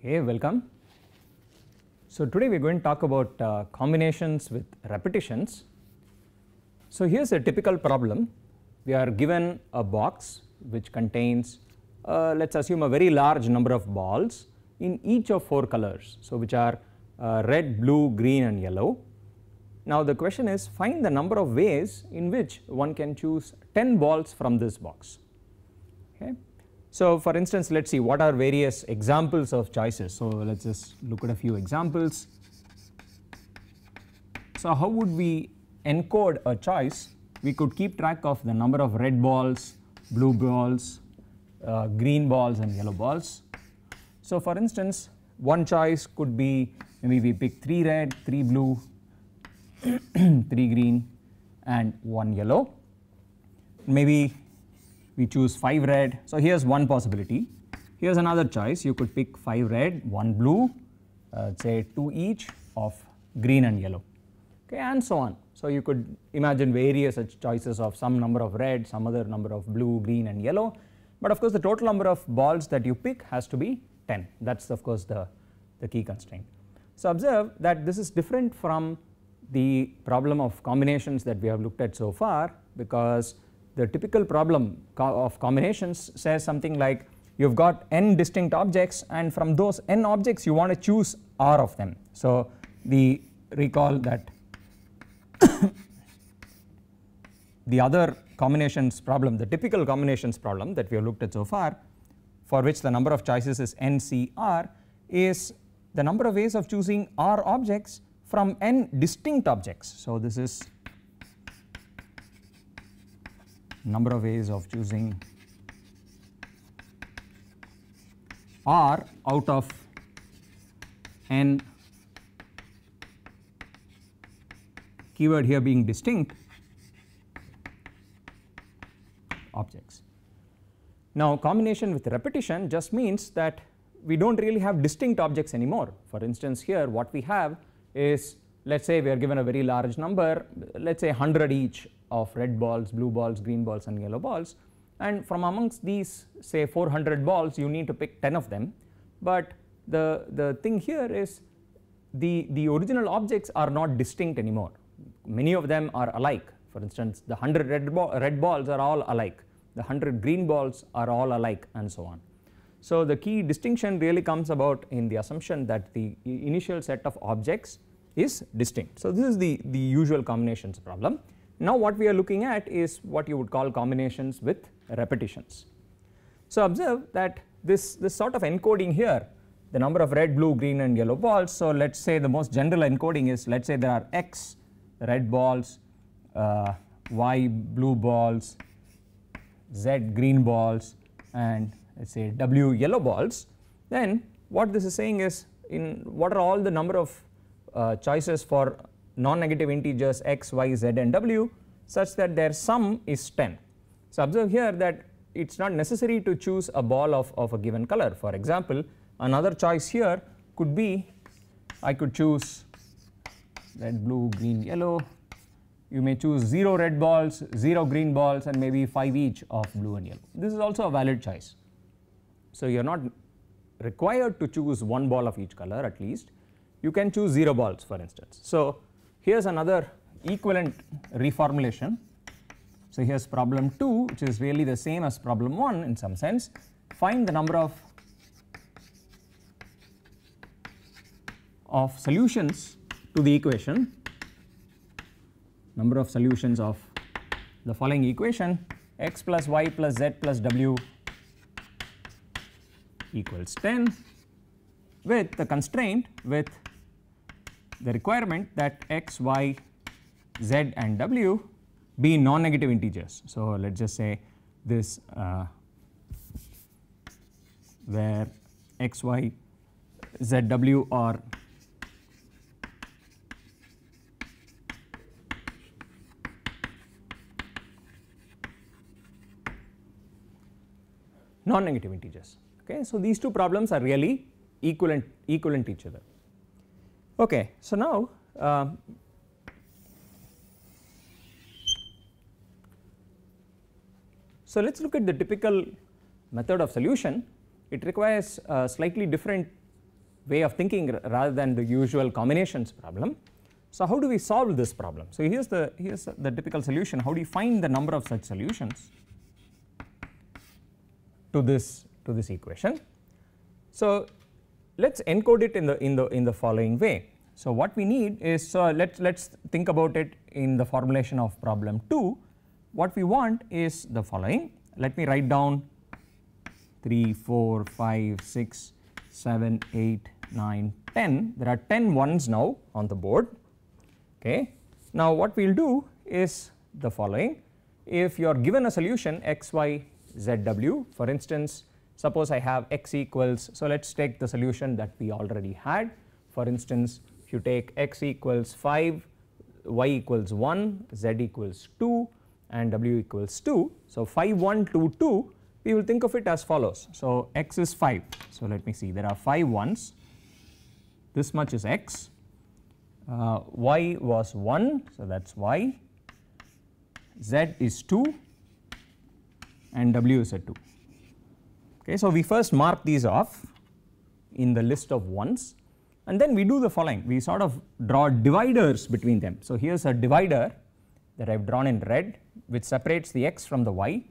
Okay, welcome. So today we are going to talk about combinations with repetitions. So here's a typical problem. We are given a box which contains let's assume a very large number of balls in each of 4 colors, so which are red, blue, green and yellow. Now the question is, find the number of ways in which one can choose 10 balls from this box. Okay. So for instance, let's see what are various examples of choices. So let's just look at a few examples. So how would we encode a choice? We could keep track of the number of red balls, blue balls, green balls and yellow balls. So for instance, one choice could be, maybe we pick 3 red, 3 blue, 3 green and 1 yellow. Maybe we choose 5 red. So here's one possibility. Here's another choice. You could pick 5 red, 1 blue, say 2 each of green and yellow, okay, and so on. So you could imagine various such choices of some number of red, some other number of blue, green and yellow, but of course the total number of balls that you pick has to be 10. That's of course the key constraint. So observe that this is different from the problem of combinations that we have looked at so far, because the typical problem of combinations says something like, you have got n distinct objects and from those n objects you want to choose r of them. So recall that the other combinations problem, the typical combinations problem that we have looked at so far, for which the number of choices is NCR, is the number of ways of choosing r objects from n distinct objects. So this is number of ways of choosing r out of n, keyword here being distinct, objects. Now combination with repetition just means that we don't really have distinct objects anymore. For instance, here what we have is, let's say we are given a very large number, let's say 100 each of red balls, blue balls, green balls and yellow balls, and from amongst these say 400 balls you need to pick 10 of them, but the thing here is the original objects are not distinct anymore. Many of them are alike. For instance, the 100 red balls are all alike, the 100 green balls are all alike and so on. So the key distinction really comes about in the assumption that the initial set of objects is distinct. So this is the usual combinations problem. Now what we are looking at is what you would call combinations with repetitions. So observe that this sort of encoding here, the number of red, blue, green and yellow balls. So let's say the most general encoding is, let's say there are X red balls, Y blue balls, Z green balls and let's say W yellow balls. Then what this is saying is, what are all the number of choices for non-negative integers x, y, z and w such that their sum is 10. So observe here that it is not necessary to choose a ball of a given color. For example, another choice here could be, I could choose red, blue, green, yellow. You may choose 0 red balls, 0 green balls and maybe 5 each of blue and yellow. This is also a valid choice. So you are not required to choose 1 ball of each color at least. You can choose 0 balls for instance. So here's another equivalent reformulation. So here's problem 2, which is really the same as problem 1 in some sense. Find the number of solutions to the equation, number of solutions of the following equation, x plus y plus z plus w equals 10, with the constraint, with the requirement that x, y, z and w be non-negative integers. So let's just say this where x, y, z, w are non-negative integers. Okay, so these two problems are really equivalent to each other. Okay, so now so let's look at the typical method of solution. It requires a slightly different way of thinking rather than the usual combinations problem. So how do we solve this problem? So here's the typical solution. How do you find the number of such solutions to this equation? So let's encode it in the following way. So what we need is, so let's think about it in the formulation of problem 2. What we want is the following. Let me write down 3, 4, 5, 6, 7, 8, 9, 10. There are 10 ones now on the board. Okay. Now what we will do is the following. If you are given a solution x, y, z, w, for instance, suppose I have x equals, so let us take the solution that we already had. For instance, if you take x equals 5, y equals 1, z equals 2 and w equals 2. So 5, 1, 2, 2, we will think of it as follows. So x is 5. So let me see, there are 5 ones, this much is x, y was 1, so that is y, z is 2 and w is a 2. Okay, so we first mark these off in the list of ones, and then we do the following. We sort of draw dividers between them. So here is a divider that I have drawn in red which separates the x from the y.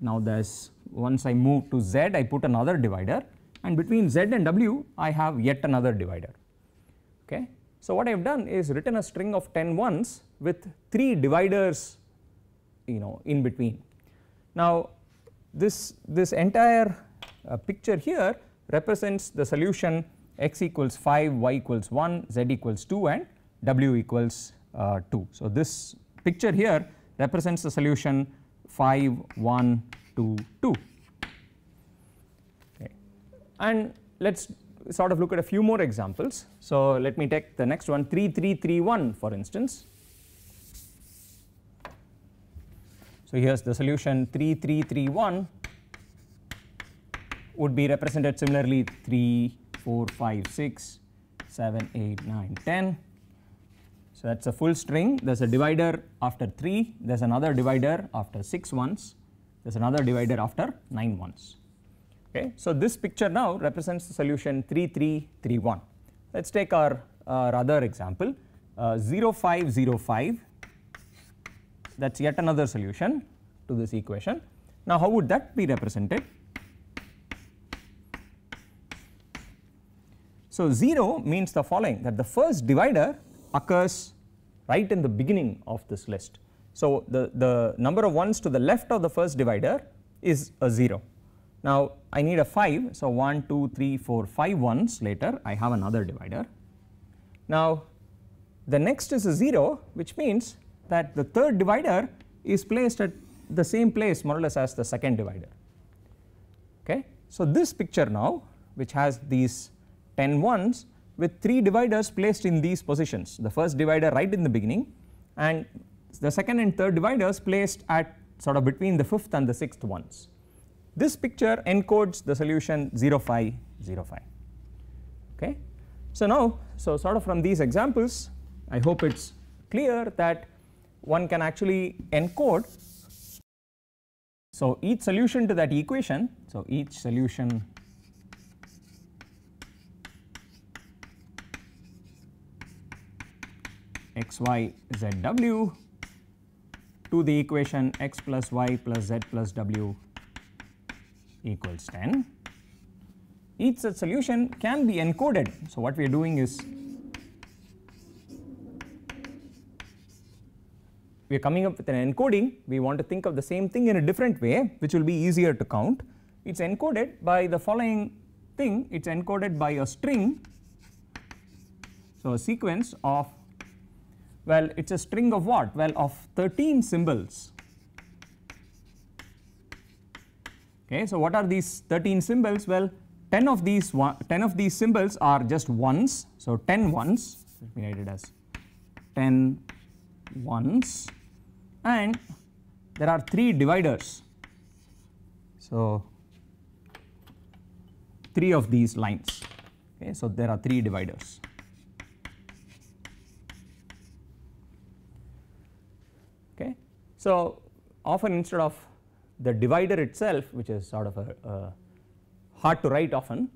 Now there's, once I move to z, I put another divider, and between z and w I have yet another divider. Okay. So what I have done is written a string of 10 ones with 3 dividers, in between. Now this entire picture here represents the solution x equals 5, y equals 1, z equals 2 and w equals 2. So this picture here represents the solution 5, 1, 2, 2. Okay. And let us sort of look at a few more examples. So let me take the next one, 3, 3, 3, 1 for instance. So here is the solution 3, 3, 3, 1 would be represented similarly 3, 4, 5, 6, 7, 8, 9, 10. So that is a full string. There is a divider after 3, there is another divider after 6 ones, there is another divider after 9 ones. Okay. So this picture now represents the solution 3, 3, 3, 1. Let us take our other example, 0, 5, 0, 5. That is yet another solution to this equation. Now how would that be represented? So 0 means the following, that the first divider occurs right in the beginning of this list. So the number of ones to the left of the first divider is a 0. Now I need a 5, so 1, 2, 3, 4, 5 ones later I have another divider. Now the next is a 0, which means that the third divider is placed at the same place more or less as the second divider. Okay. So this picture now, which has these 10 ones with 3 dividers placed in these positions, the first divider right in the beginning and the second and third dividers placed at sort of between the 5th and the 6th ones. This picture encodes the solution 0, 5, 0, 5. Okay. So now, so sort of from these examples, I hope it is clear that one can actually encode, so each solution to that equation, so each solution x, y, z, w to the equation x plus y plus z plus w equals 10. Each such solution can be encoded. So what we are doing is we are coming up with an encoding. We want to think of the same thing in a different way, which will be easier to count. It is encoded by the following thing. It is encoded by a string, so a sequence of, well, it is a string of what? Well, of 13 symbols. Okay, so what are these 13 symbols? Well, 10 of these symbols are just ones, so 10 ones, let me write it as 10 ones, and there are 3 dividers, so 3 of these lines. Okay, so there are 3 dividers. Okay, so often instead of the divider itself, which is sort of a hard to write often,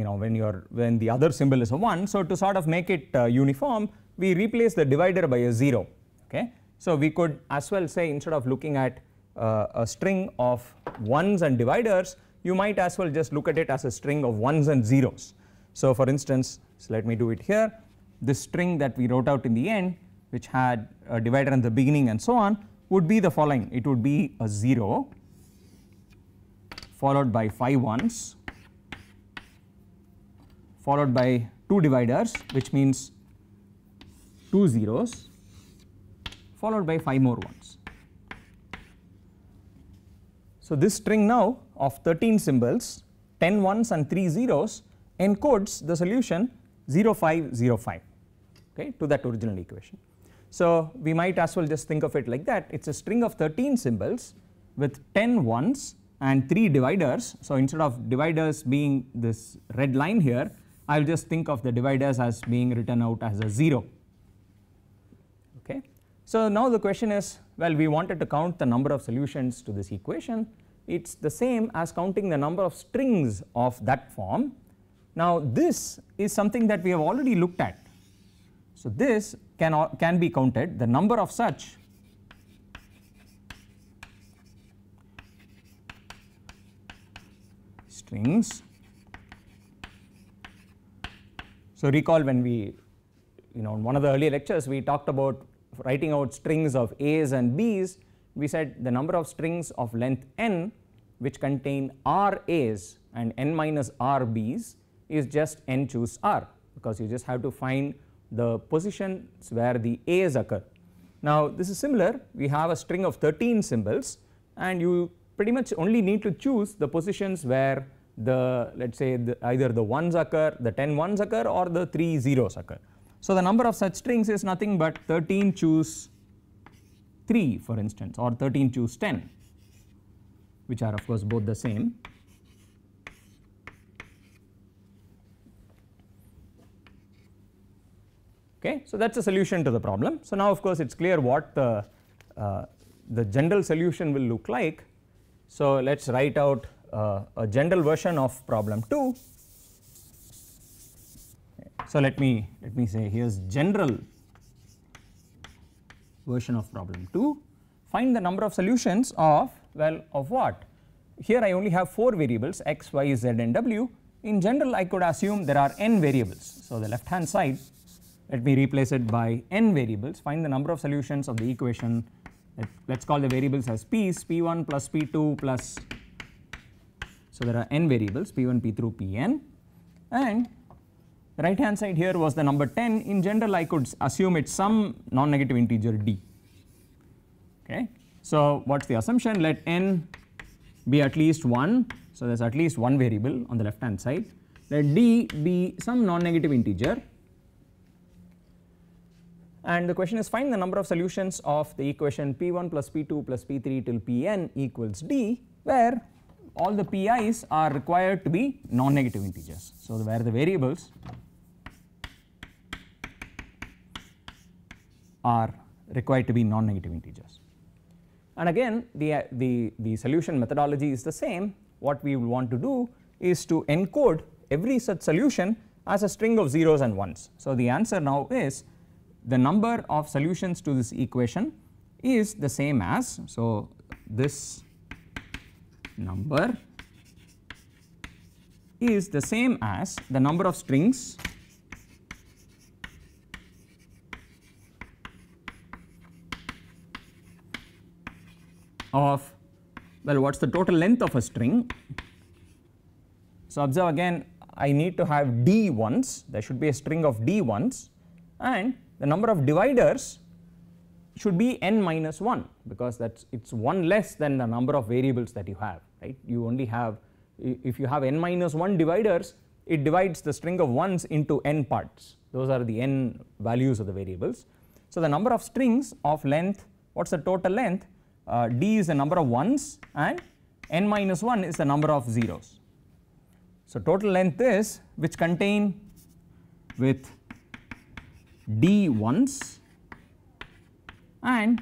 when the other symbol is a 1. So to sort of make it uniform, we replace the divider by a 0. Okay. So we could as well say, instead of looking at a string of 1s and dividers, you might as well just look at it as a string of 1s and 0s. So for instance, so let me do it here. This string that we wrote out in the end, which had a divider in the beginning and so on, would be the following. It would be a 0 followed by 5 1s followed by 2 dividers, which means 2 zeros followed by 5 more 1s. So this string now of 13 symbols, 10 1s and 3 zeros, encodes the solution 0505, okay, to that original equation. So we might as well just think of it like that. It's a string of 13 symbols with 10 1s and 3 dividers. So instead of dividers being this red line here, I will just think of the dividers as being written out as a 0. Okay. So now the question is, well, we wanted to count the number of solutions to this equation. It's the same as counting the number of strings of that form. Now this is something that we have already looked at. So this can be counted, the number of such strings. So recall when we, in one of the earlier lectures we talked about writing out strings of A's and B's. We said the number of strings of length n which contain r A's and n minus r B's is just n choose r, because you just have to find the positions where the A's occur. Now this is similar. We have a string of 13 symbols and you pretty much only need to choose the positions where the, let's say, either the 1s occur, the 10 1s occur, or the 3 zeros occur. So the number of such strings is nothing but 13 choose 3, for instance, or 13 choose 10, which are of course both the same. Okay, so that's a solution to the problem. So now of course it's clear what the general solution will look like. So let's write out a general version of problem 2. So let me say, here's general version of problem 2. Find the number of solutions of, well, of what? Here I only have 4 variables, x, y, z and w. In general I could assume there are n variables. So the left hand side, let me replace it by n variables. Find the number of solutions of the equation. Let's call the variables as p's, p1 plus p2 plus, so there are n variables, p1, p through pn, and the right hand side here was the number 10. In general I could assume it's some non-negative integer d. Okay. So what's the assumption? Let n be at least 1, so there's at least one variable on the left hand side. Let d be some non-negative integer, and the question is find the number of solutions of the equation p1 plus p2 plus p3 till pn equals d, where all the pi's are required to be non-negative integers. So where the variables are required to be non-negative integers. And again the solution methodology is the same. What we will want to do is to encode every such solution as a string of zeros and ones. So the answer now is the number of solutions to this equation is the same as, so this number is the same as the number of strings of, well, what's the total length of a string? So observe again, I need to have d ones, there should be a string of d ones, and the number of dividers should be n minus 1, because it's 1 less than the number of variables that you have, right? You only have, if you have n minus 1 dividers, it divides the string of ones into n parts. Those are the n values of the variables. So the number of strings of length, what's the total length? D is the number of ones and n minus 1 is the number of zeros. So total length is, which contain with d ones and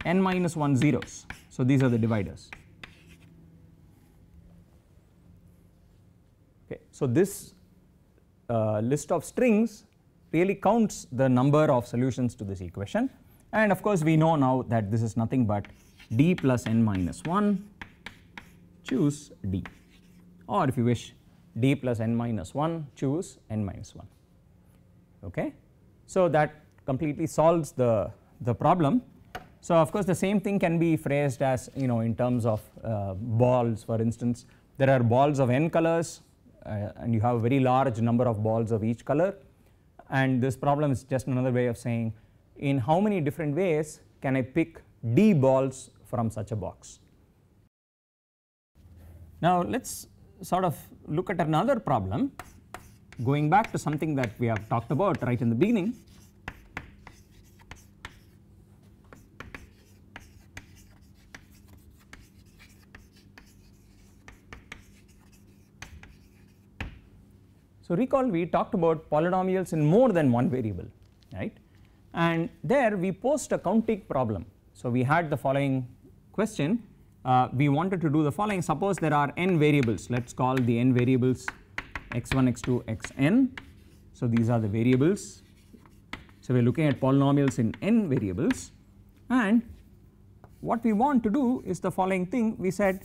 n minus 1 zeros. So these are the dividers. Okay. So, this list of strings really counts the number of solutions to this equation, and of course we know now that this is nothing but d plus n minus 1 choose d, or if you wish d plus n minus 1 choose n minus 1. Okay. So, that completely solves the problem. So, of course the same thing can be phrased as, you know, in terms of balls. For instance, there are balls of n colors and you have a very large number of balls of each color, and this problem is just another way of saying in how many different ways can I pick d balls from such a box. Now let us sort of look at another problem, going back to something that we have talked about right in the beginning. So recall we talked about polynomials in more than one variable, right, and there we posed a counting problem. So we had the following question, we wanted to do the following: suppose there are n variables, let us call the n variables x1, x2, xn. So these are the variables. So we are looking at polynomials in n variables, and what we want to do is the following thing. We said,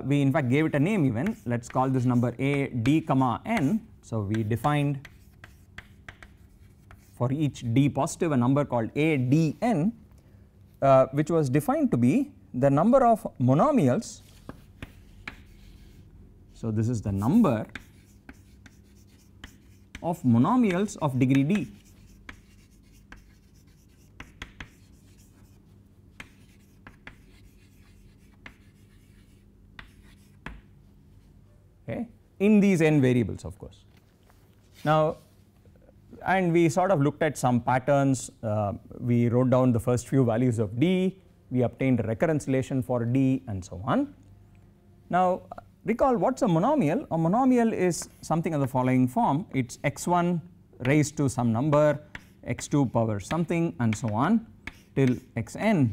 we in fact gave it a name even, let us call this number a d comma n. So we defined for each d positive a number called a d n, which was defined to be the number of monomials. So this is the number of monomials of degree d. Okay, in these n variables, of course. Now, and we sort of looked at some patterns, we wrote down the first few values of d, we obtained a recurrence relation for d, and so on. Now recall, what is a monomial? A monomial is something of the following form: it is x1 raised to some number, x2 power something, and so on till xn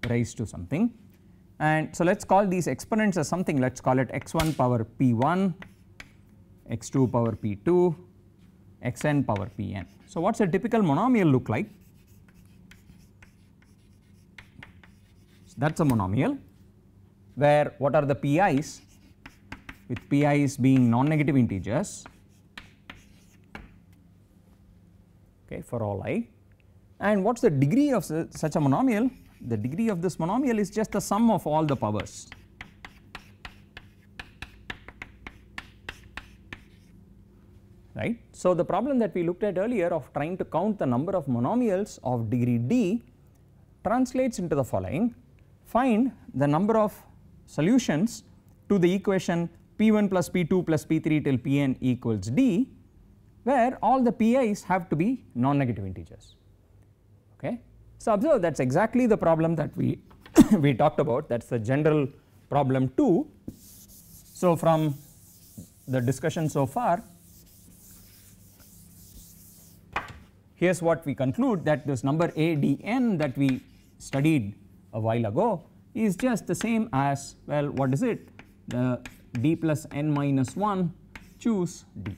raised to something. And so let us call these exponents as something, let us call it x1 power p1, x2 power p2, xn power pn. So what does a typical monomial look like? So that is a monomial where what are the pi's, with pi's being non-negative integers, okay, for all I. And what is the degree of such a monomial? The degree of this monomial is just the sum of all the powers. Right. So the problem that we looked at earlier of trying to count the number of monomials of degree d translates into the following: find the number of solutions to the equation p1 plus p2 plus p3 till pn equals d, where all the pi's have to be non-negative integers. Okay. So observe, that is exactly the problem that we we talked about, that is the general problem 2. So from the discussion so far, here is what we conclude, that this number a d n that we studied a while ago is just the same as, well, what is it, the d plus n minus 1 choose d,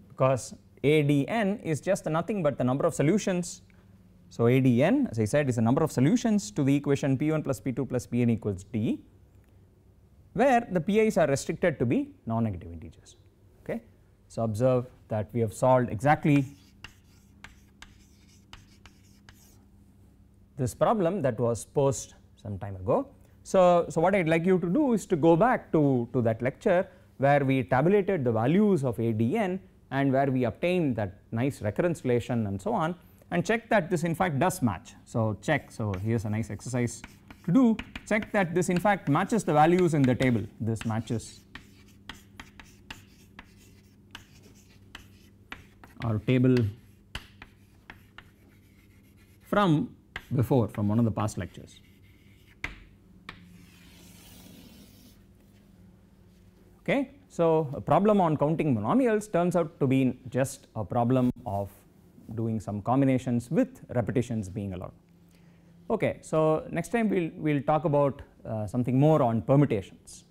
because a d n is just nothing but the number of solutions. So a d n, as I said, is the number of solutions to the equation p1 plus p2 plus pn equals d, where the pi's are restricted to be non-negative integers. Okay. So observe that we have solved exactly this problem that was posed some time ago. So what I would like you to do is to go back to that lecture where we tabulated the values of a d n and where we obtained that nice recurrence relation and so on, and check that this in fact does match. So check, so here is a nice exercise to do, check that this in fact matches the values in the table, this matches our table from before, from one of the past lectures. Okay. So a problem on counting monomials turns out to be just a problem of doing some combinations with repetitions being allowed. Okay. So next time we will talk about something more on permutations.